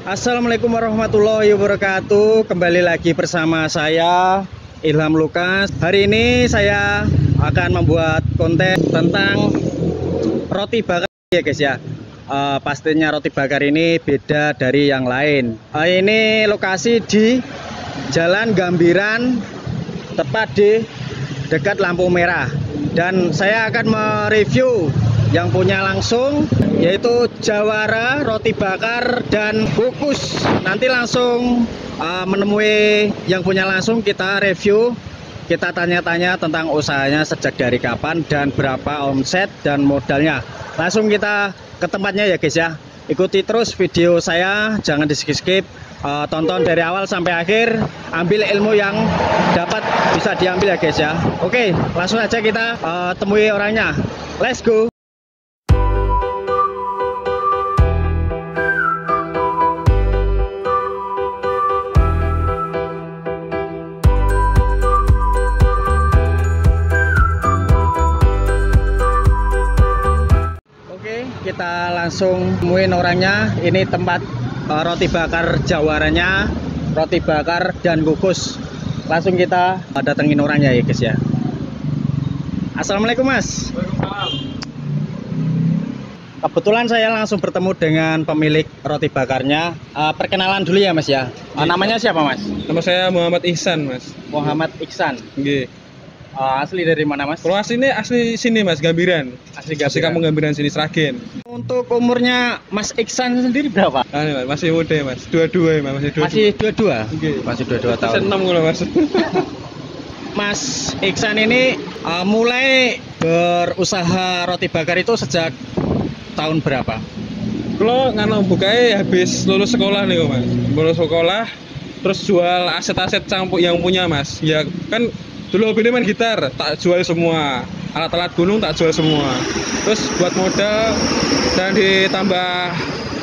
Assalamualaikum warahmatullahi wabarakatuh. Kembali lagi bersama saya Ilham Lukas. Hari ini saya akan membuat konten tentang roti bakar ya guys ya. Pastinya roti bakar ini beda dari yang lain. Ini lokasi di Jalan Gambiran, tepat di dekat lampu merah. Dan saya akan mereview yang punya langsung, yaitu Jawara Roti Bakar dan Kukus. Nanti langsung menemui yang punya langsung, kita review, kita tanya-tanya tentang usahanya sejak dari kapan dan berapa omset dan modalnya. Langsung kita ke tempatnya ya guys ya. Ikuti terus video saya, jangan di skip-skip. Tonton dari awal sampai akhir, ambil ilmu yang dapat bisa diambil ya guys ya. Oke, langsung aja kita temui orangnya. Let's go. Kita langsung temuin orangnya. Ini tempat roti bakar Jawaranya, roti bakar dan kukus. Langsung kita datengin orangnya ya guys ya. Assalamualaikum mas. Waalaikumsalam. Kebetulan saya langsung bertemu dengan pemilik roti bakarnya. Perkenalan dulu ya mas ya. Namanya siapa mas? Nama saya Muhammad Ihsan mas. Muhammad Ihsan. Nggih. Asli dari mana mas? Kalau asli sini mas, Gambiran. Asli Asli kamu Gambiran sini, Sragen. Untuk umurnya Mas Ihsan sendiri berapa? Masih muda ya mas, dua-dua ya mas, Masih 22? Nggih. Masih 22 tahun. 6 kalau mas. Mas Ihsan ini mulai berusaha roti bakar itu sejak tahun berapa? Kalau bukanya habis lulus sekolah nih mas. Lulus sekolah, terus jual aset-aset campur yang punya mas. Ya kan dulu hobinya main gitar, tak jual semua. Alat-alat gunung tak jual semua. Terus buat modal dan ditambah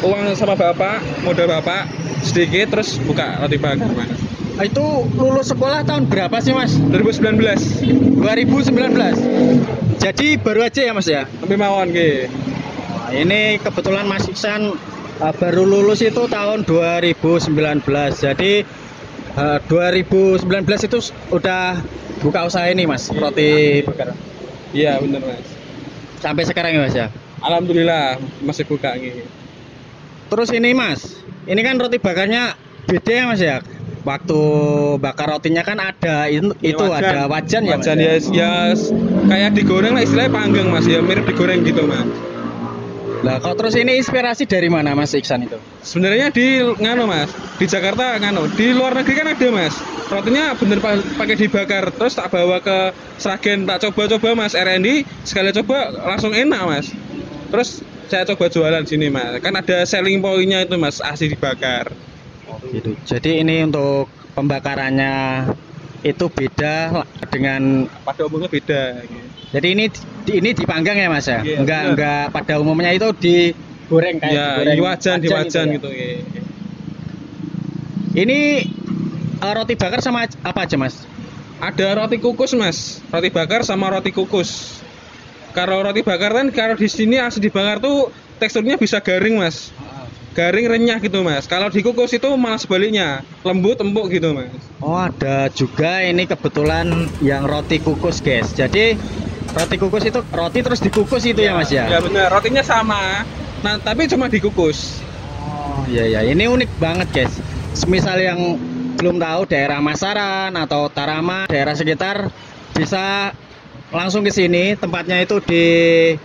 uang sama bapak, modal bapak sedikit, terus buka roti bakar mas. Itu lulus sekolah tahun berapa sih mas? 2019. 2019. Jadi baru aja ya mas ya? Tapi mawon ke. Ini kebetulan Mas Ihsan baru lulus itu tahun 2019. Jadi 2019 itu udah buka usaha ini mas, roti bakar. Iya bener mas. Sampai sekarang ya mas ya? Alhamdulillah masih buka nih. Terus ini mas, ini kan roti bakarnya beda ya mas ya? Waktu bakar rotinya kan ada itu ada wajan ya mas? Wajan ya kayak digoreng lah, istilahnya panggang mas, ya mirip digoreng gitu mas. Lah kok terus ini inspirasi dari mana Mas Ihsan itu? Sebenarnya di mas, di Jakarta di luar negeri kan ada mas. Rotinya bener pakai dibakar, terus tak bawa ke Sragen, tak coba-coba mas, R&D sekali coba langsung enak mas. Terus saya coba jualan sini mas, kan ada selling point-nya itu mas, asli dibakar. Gitu. Jadi ini untuk pembakarannya itu beda dengan Pada umumnya beda. jadi ini dipanggang ya mas ya? Iya, enggak pada umumnya itu digoreng kayak Ya, digoreng di wajan gitu, gitu. ya? Ini roti bakar sama apa aja mas? Ada roti kukus mas, roti bakar sama roti kukus. Kalau roti bakar kan kalau di sini asli dibakar tuh teksturnya bisa garing mas, garing renyah gitu mas. Kalau dikukus itu malah sebaliknya, lembut empuk gitu mas. Oh ada juga ini kebetulan yang roti kukus guys. Jadi roti kukus itu roti terus dikukus itu ya mas ya? Ya benar, rotinya sama, nah tapi cuma dikukus. Oh iya ya, ini unik banget guys. Semisal yang belum tahu daerah Masaran atau Tarama, daerah sekitar, bisa langsung ke sini. Tempatnya itu di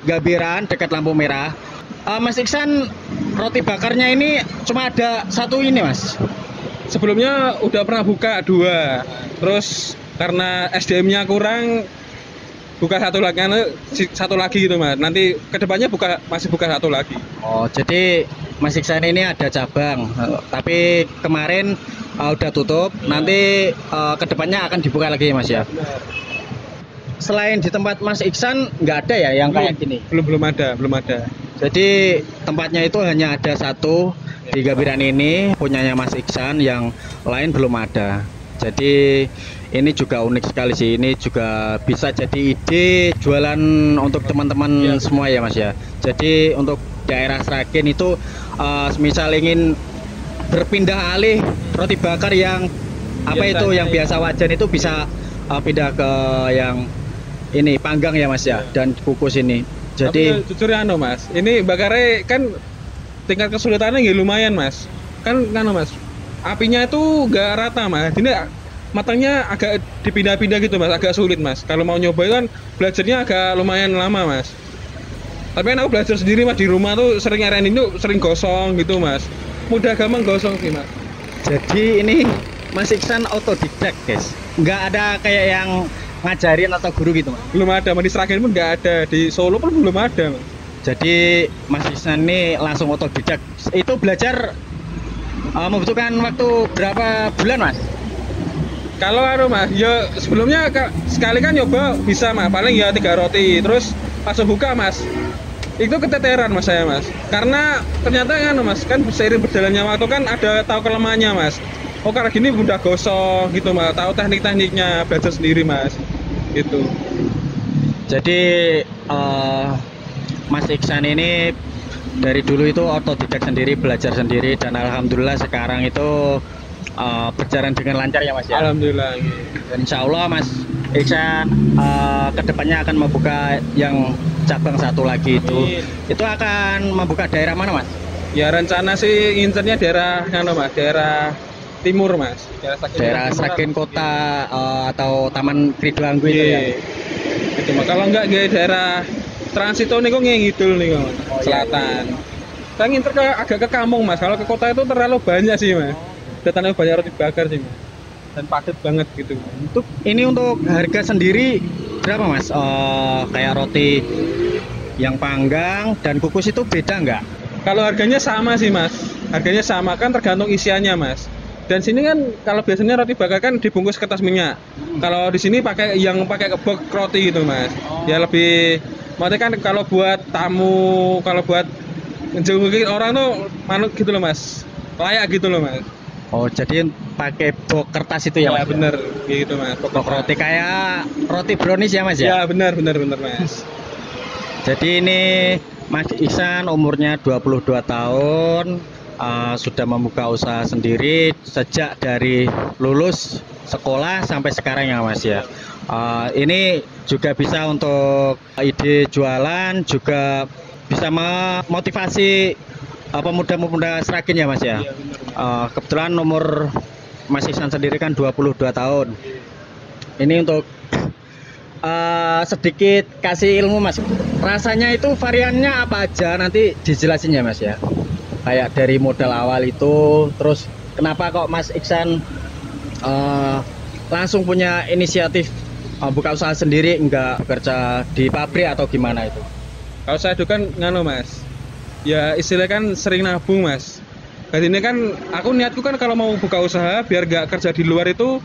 Gambiran dekat lampu merah. Mas Ihsan, roti bakarnya ini cuma ada satu ini mas? Sebelumnya udah pernah buka 2, terus karena SDM-nya kurang, buka satu lagi gitu mas. Nanti kedepannya masih buka satu lagi. Oh Jadi Mas Ihsan ini ada cabang, tapi kemarin udah tutup. Nanti kedepannya akan dibuka lagi mas ya? Selain di tempat Mas Ihsan nggak ada ya yang kayak gini? Belum ada. Jadi tempatnya itu hanya ada satu di Gambiran ini, punyanya Mas Ihsan, yang lain belum ada. Jadi ini juga unik sekali sih. Ini juga bisa jadi ide jualan untuk teman-teman semua ya mas ya. Jadi untuk daerah Sragen itu misal ingin berpindah alih roti bakar yang apa Biasanya itu yang ya. biasa wajan itu bisa pindah ke yang ini panggang ya Mas ya, dan kukus ini. Jadi Tapi jujur ya Mas, ini bakarnya kan tingkat kesulitannya ya lumayan Mas. Kan Mas, apinya itu nggak rata Mas. Ini matangnya agak dipindah-pindah gitu Mas, agak sulit Mas. Kalau mau nyoba itu kan belajarnya agak lumayan lama Mas. Tapi kan aku belajar sendiri Mas di rumah tuh sering nyaranin tuh sering gosong gitu Mas. Mudah gampang gosong sih Mas. jadi ini Mas Iksan autodidak guys, nggak ada kayak yang ngajarin atau guru gitu Mas. Belum ada, Mas di Sragen pun nggak ada, di Solo pun belum ada Mas. Jadi Mas Iksan ini langsung otodidak. Itu belajar membutuhkan waktu berapa bulan Mas? Kalau Mas, ya sebelumnya sekali kan nyoba bisa Mas, paling ya 3 roti, terus pas buka Mas, itu keteteran Mas saya Mas, karena ternyata Mas, kan seiring berjalannya waktu kan ada tahu kelemahannya Mas. Oh karena gini mudah gosong gitu Mas, tahu teknik-tekniknya, belajar sendiri Mas, gitu. Jadi Mas Iksan ini dari dulu itu otodidak sendiri, belajar sendiri, dan alhamdulillah sekarang itu berjalan dengan lancar ya Mas ya. Alhamdulillah. Dan insya Allah Mas Iksan kedepannya akan membuka yang cabang satu lagi itu. Amin. Itu akan membuka daerah mana Mas? Ya rencana sih ngincernya daerah Mas, daerah timur Mas, Daerah Sragen Kota atau Taman Kridwanggu itu ya. Itu Mas. Kalau enggak di daerah Transito nih kok ngidul nih Mas, selatan. Saya ngincer agak ke kampung Mas. Kalau ke kota itu terlalu banyak sih Mas. Datangnya banyak roti bakar sih Mas. Dan padat banget gitu. Untuk harga sendiri berapa Mas? Kayak roti yang panggang dan kukus itu beda nggak? Kalau harganya sama sih Mas. Harganya sama kan tergantung isiannya Mas. Dan sini kan kalau biasanya roti bakar kan dibungkus kertas minyak. Kalau di sini pakai kebok roti gitu Mas. Ya lebih maksudnya kan kalau buat tamu, kalau buat ngejenguk orang tuh manut gitu loh Mas. Layak gitu loh Mas. Oh, jadi pakai box kertas itu ya Mas? Bener gitu Mas. Box roti kayak roti brownies ya Mas ya? Ya bener Mas. Jadi ini Mas Iksan umurnya 22 tahun, sudah membuka usaha sendiri sejak dari lulus sekolah sampai sekarang ya Mas ya. Ini juga bisa untuk ide jualan, juga bisa memotivasi pemuda-pemuda Sragen ya Mas ya. Iya, bener, Mas. Kebetulan umur Mas Iksan sendiri kan 22 tahun. Ini untuk sedikit kasih ilmu Mas. Rasanya itu variannya apa aja nanti dijelasin ya Mas ya. Kayak dari modal awal itu, terus kenapa kok Mas Iksan langsung punya inisiatif buka usaha sendiri, enggak bekerja di pabrik atau gimana itu? Kalau saya itu kan Mas. Ya istilahnya kan sering nabung Mas. Jadi ini kan aku niatku kan kalau mau buka usaha biar gak kerja di luar itu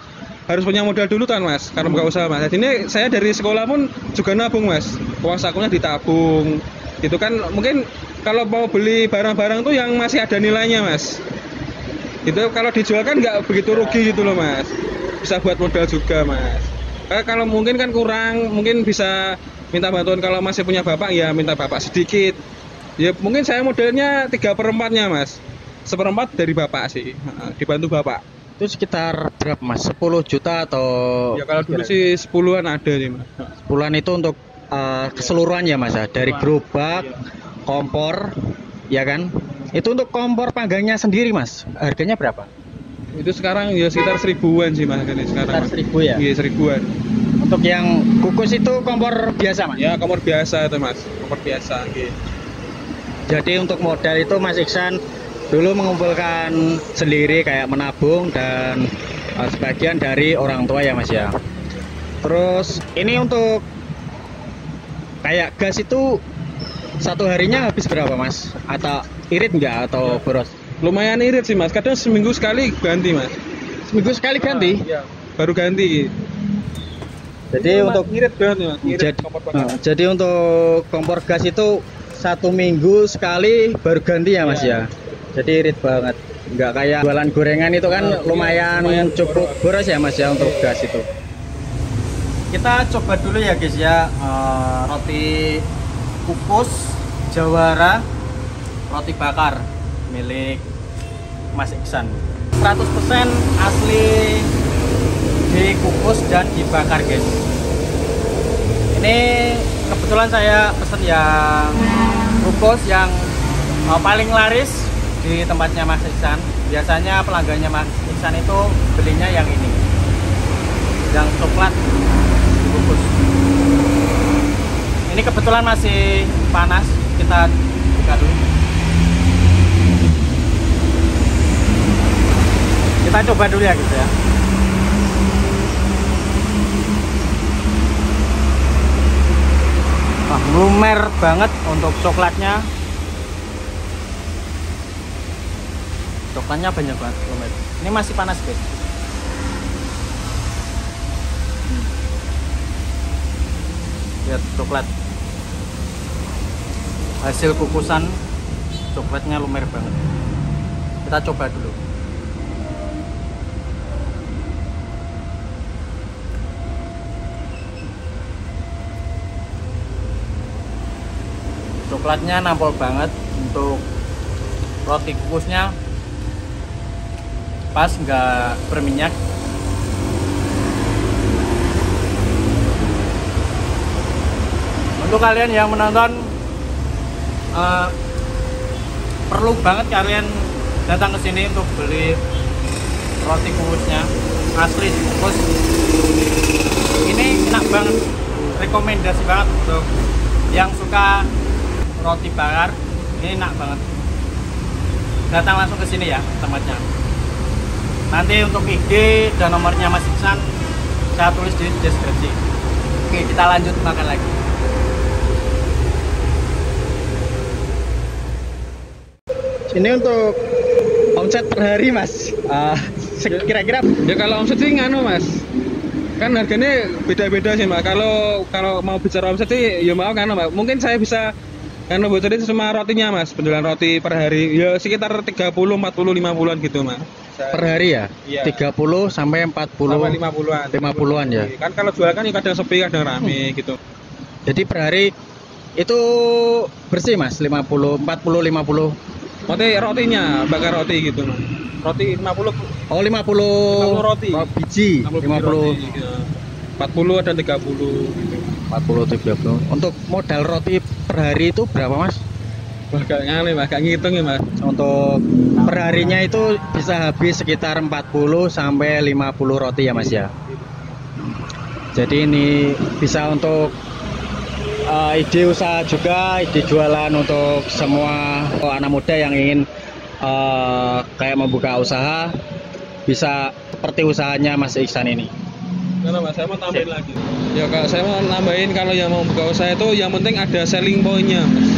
harus punya modal dulu kan Mas, karena buka usaha Mas. Jadi ini saya dari sekolah pun juga nabung Mas. Uang sakunya ditabung. Gitu kan mungkin kalau mau beli barang-barang tuh yang masih ada nilainya Mas. Itu kalau dijual kan nggak begitu rugi gitu loh Mas. Bisa buat modal juga Mas. Kalau mungkin kan kurang, mungkin bisa minta bantuan kalau masih punya bapak ya minta bapak sedikit. Ya mungkin saya modelnya 3/4-nya Mas. 1/4 dari bapak sih, dibantu bapak. Itu sekitar berapa Mas? 10 juta atau? Ya kalau dulu sih 10-an ada sih Mas. 10-an itu untuk keseluruhan ya Mas ya? Dari gerobak, kompor, ya kan? Itu untuk kompor panggangnya sendiri Mas, harganya berapa? Itu sekarang ya sekitar 1000-an sih Mas sekarang. Sekitar 1000 ya? Iya 1000-an. Untuk yang kukus itu kompor biasa Mas? Ya kompor biasa itu Mas, kompor biasa. Gitu. Jadi untuk modal itu Mas Iksan dulu mengumpulkan sendiri kayak menabung dan sebagian dari orang tua ya Mas ya. Terus ini untuk kayak gas itu satu harinya habis berapa Mas? Atau irit nggak atau boros? Lumayan irit sih Mas, kadang seminggu sekali ganti Mas. Seminggu sekali ganti? Iya, baru ganti. Jadi Mas, untuk irit banget nih Mas, irit kompor bakar. jadi untuk kompor gas itu 1 minggu sekali baru ganti ya Mas ya. Jadi irit banget, nggak kayak jualan gorengan itu kan lumayan cukup boros ya Mas ya untuk gas itu. Kita coba dulu ya guys ya, roti kukus Jawara roti bakar milik Mas Iksan. 100% asli dikukus dan dibakar guys. Ini kebetulan saya pesen yang kukus yang paling laris di tempatnya Mas Iksan. Biasanya pelanggannya Mas Iksan itu belinya yang ini, yang coklat dikukus. Ini kebetulan masih panas, kita buka dulu. Kita coba dulu ya gitu ya. Wah, lumer banget untuk coklatnya. Coklatnya banyak banget lumer. Ini masih panas guys. Lihat coklat. Hasil kukusan coklatnya lumer banget. Kita coba dulu. Coklatnya nampol banget. Untuk roti kukusnya pas, nggak berminyak. Untuk kalian yang menonton, perlu banget kalian datang ke sini untuk beli roti kukusnya, asli dikukus. Ini enak banget, rekomendasi banget untuk yang suka roti bakar. Ini enak banget. Datang langsung ke sini ya tempatnya. Nanti untuk IG dan nomornya Mas Iksan saya tulis di deskripsi. Oke, kita lanjut makan lagi. Ini untuk omset per hari Mas, kira-kira Ya kalau omset sih nganu Mas, kan harganya beda-beda sih Mas. Kalau mau bicara omset sih ya mau kan Mas. Mungkin saya bisa kan bocorin semua rotinya Mas, penjualan roti per hari ya sekitar 30, 40, 50-an gitu Mas. per hari ya? Iya. 30 sampai 40 Sampai 50-an. 50-an ya. Kan kalau jual kan kadang sepi, kadang rame gitu. Jadi per hari itu bersih Mas, 50, 40, 50. Rotinya, bakar roti gitu Mas. Roti 50. Oh, 50 roti. Biji, 50 roti, gitu. 40 ada 30 gitu. 40 30. Untuk modal roti per hari itu berapa Mas? Wah, gak ngane Mas, gak ngitung ya Mas. Untuk perharinya itu bisa habis sekitar 40 sampai 50 roti ya Mas ya. Jadi ini bisa untuk ide usaha juga, ide jualan untuk semua anak muda yang ingin kayak membuka usaha, bisa seperti usahanya Mas Iksan ini. Karena Mas, saya mau tambahin lagi. Ya Kak, saya mau nambahin kalau yang mau buka usaha itu yang penting ada selling point-nya Mas.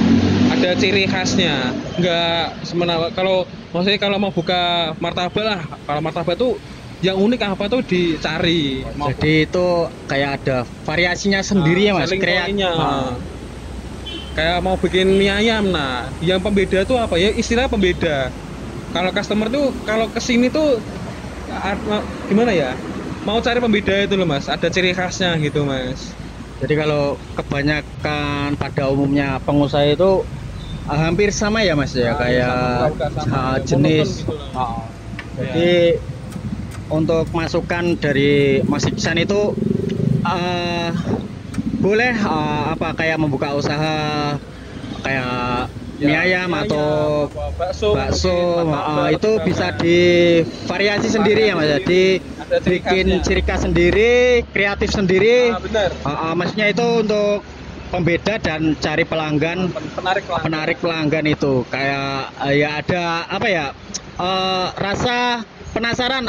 Ada ciri khasnya, nggak semena kalau maksudnya kalau mau buka martabak lah, kalau martabak itu yang unik apa tuh dicari. Jadi itu kayak ada variasinya sendiri ya Mas, kayak mau bikin mie ayam, nah yang pembeda tuh apa ya, istilah pembeda. Kalau customer tuh kalau kesini tuh gimana ya, mau cari pembeda itu loh Mas, ada ciri khasnya gitu Mas. Jadi kalau kebanyakan pada umumnya pengusaha itu hampir sama ya Mas ya, kayak jenis. Gitu Jadi untuk masukan dari Mas Iksan itu boleh apa kayak membuka usaha kayak mie ayam atau bakso, itu bisa divariasi sendiri ya Mas. Jadi bikin ciri khas sendiri, kreatif sendiri. Maksudnya itu untuk pembeda dan cari pelanggan, penarik pelanggan itu kayak ya ada apa ya, rasa penasaran,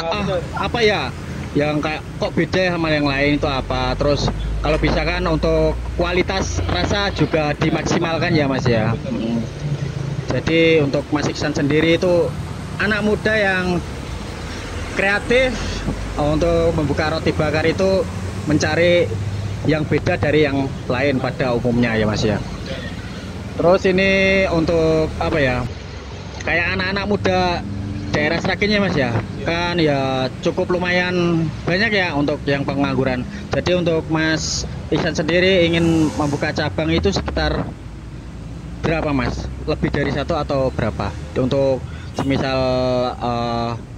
apa ya yang kayak kok beda sama yang lain itu apa. Terus kalau bisa kan untuk kualitas rasa juga dimaksimalkan ya Mas ya. Jadi untuk Mas Iksan sendiri itu anak muda yang kreatif untuk membuka roti bakar itu, mencari yang beda dari yang lain pada umumnya ya Mas ya. Terus ini untuk apa ya, kayak anak-anak muda daerah Sragen ya Mas ya, kan ya cukup lumayan banyak ya untuk yang pengangguran. Jadi untuk Mas Iksan sendiri ingin membuka cabang itu sekitar berapa Mas? Lebih dari satu atau berapa? Untuk semisal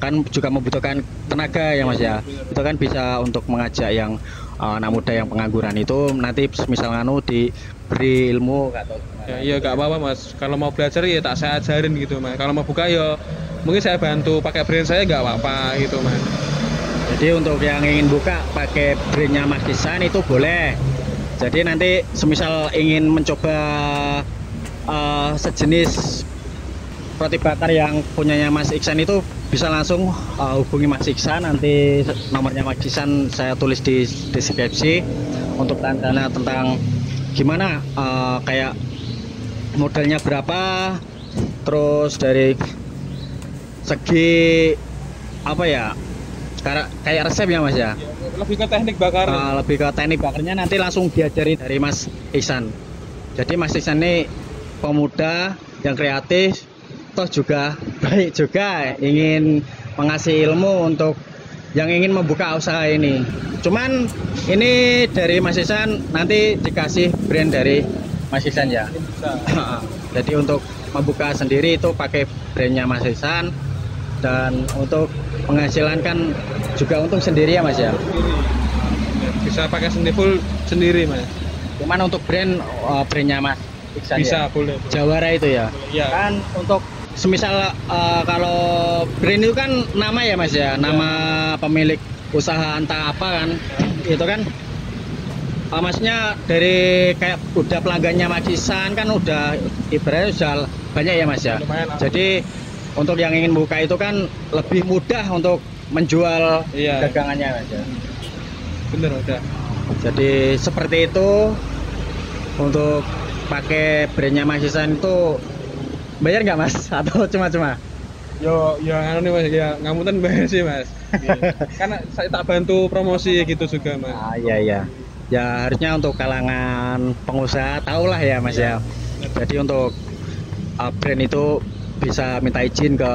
kan juga membutuhkan tenaga ya Mas ya. Itu kan bisa untuk mengajak yang anak muda yang pengangguran itu nanti semisal nganu diberi ilmu atau Ya, iya gak apa-apa Mas. Kalau mau belajar ya tak saya ajarin gitu Mas. Kalau mau buka ya mungkin saya bantu pakai brand saya gak apa-apa gitu Mas. Jadi untuk yang ingin buka pakai brandnya Mas Ihsan itu boleh. Jadi nanti semisal ingin mencoba sejenis roti bakar yang punyanya Mas Ihsan itu bisa langsung hubungi Mas Ihsan. Nanti nomornya Mas Ihsan saya tulis di deskripsi untuk tanya tentang gimana kayak modelnya berapa, terus dari segi apa ya kayak resep ya Mas ya. Lebih ke teknik bakar. Lebih ke teknik bakarnya nanti langsung diajari dari Mas Ihsan. Jadi Mas Ihsan ini pemuda yang kreatif, toh juga baik juga ingin mengasih ilmu untuk yang ingin membuka usaha ini. Cuman ini dari Mas Ihsan nanti dikasih brand dari Mas Ihsan ya. Jadi untuk membuka sendiri itu pakai brandnya Mas Ihsan, dan untuk penghasilan kan juga untung sendiri ya Mas ya. Bisa pakai sendiri full sendiri Mas. Cuman untuk brandnya Mas Ihsan Bisa ya? boleh. Jawara itu ya. Iya. Kan untuk semisal kalau brand itu kan nama ya Mas ya, nama pemilik usaha entah apa kan, itu kan maksudnya dari kayak udah pelanggannya Mas Ihsan kan udah ibaratnya sudah banyak ya Mas ya. Lumayan. Jadi untuk yang ingin buka itu kan lebih mudah untuk menjual dagangannya Mas ya. Bener udah. Jadi seperti itu. Untuk pakai brandnya Mas Ihsan itu bayar nggak Mas atau cuma-cuma? Yo anu nih Mas, ya ngapunten bayar sih Mas. Karena saya tak bantu promosi gitu juga Mas. Iya. Ya harusnya untuk kalangan pengusaha tahulah ya Mas ya. Jadi untuk brand itu bisa minta izin ke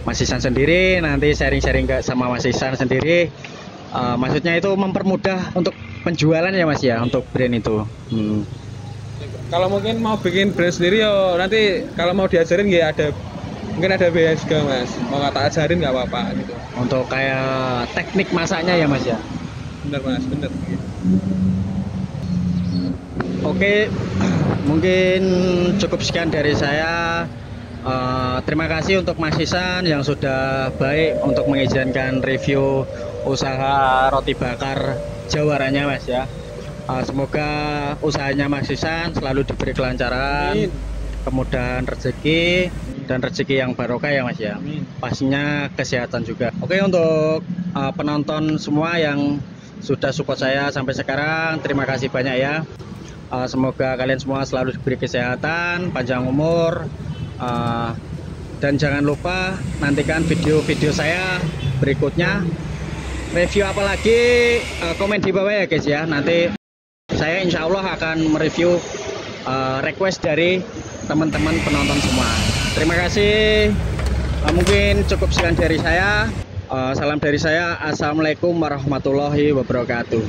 Mas Ihsan sendiri, nanti sharing-sharing ke sama Mas Ihsan sendiri. Maksudnya itu mempermudah untuk penjualan ya Mas ya, untuk brand itu. Kalau mungkin mau bikin brand sendiri yo nanti kalau mau diajarin ya mungkin ada biaya juga Mas. Mau tak ajarin nggak apa-apa gitu. Untuk kayak teknik masaknya ya Mas ya. Bener Mas, bener. Oke, mungkin cukup sekian dari saya. Terima kasih untuk Mas Ihsan yang sudah baik untuk mengizinkan review usaha roti bakar Jawaranya Mas ya. Semoga usahanya Mas Ihsan selalu diberi kelancaran, kemudahan rezeki, dan rezeki yang barokah ya Mas ya. Pastinya kesehatan juga. Oke, untuk penonton semua yang sudah support saya sampai sekarang, terima kasih banyak ya. Semoga kalian semua selalu diberi kesehatan, panjang umur, dan jangan lupa nantikan video-video saya berikutnya. Review apalagi komen di bawah ya guys ya. Nanti saya insya Allah akan mereview request dari teman-teman penonton semua. Terima kasih. Mungkin cukup sekian dari saya. Salam dari saya. Assalamualaikum warahmatullahi wabarakatuh.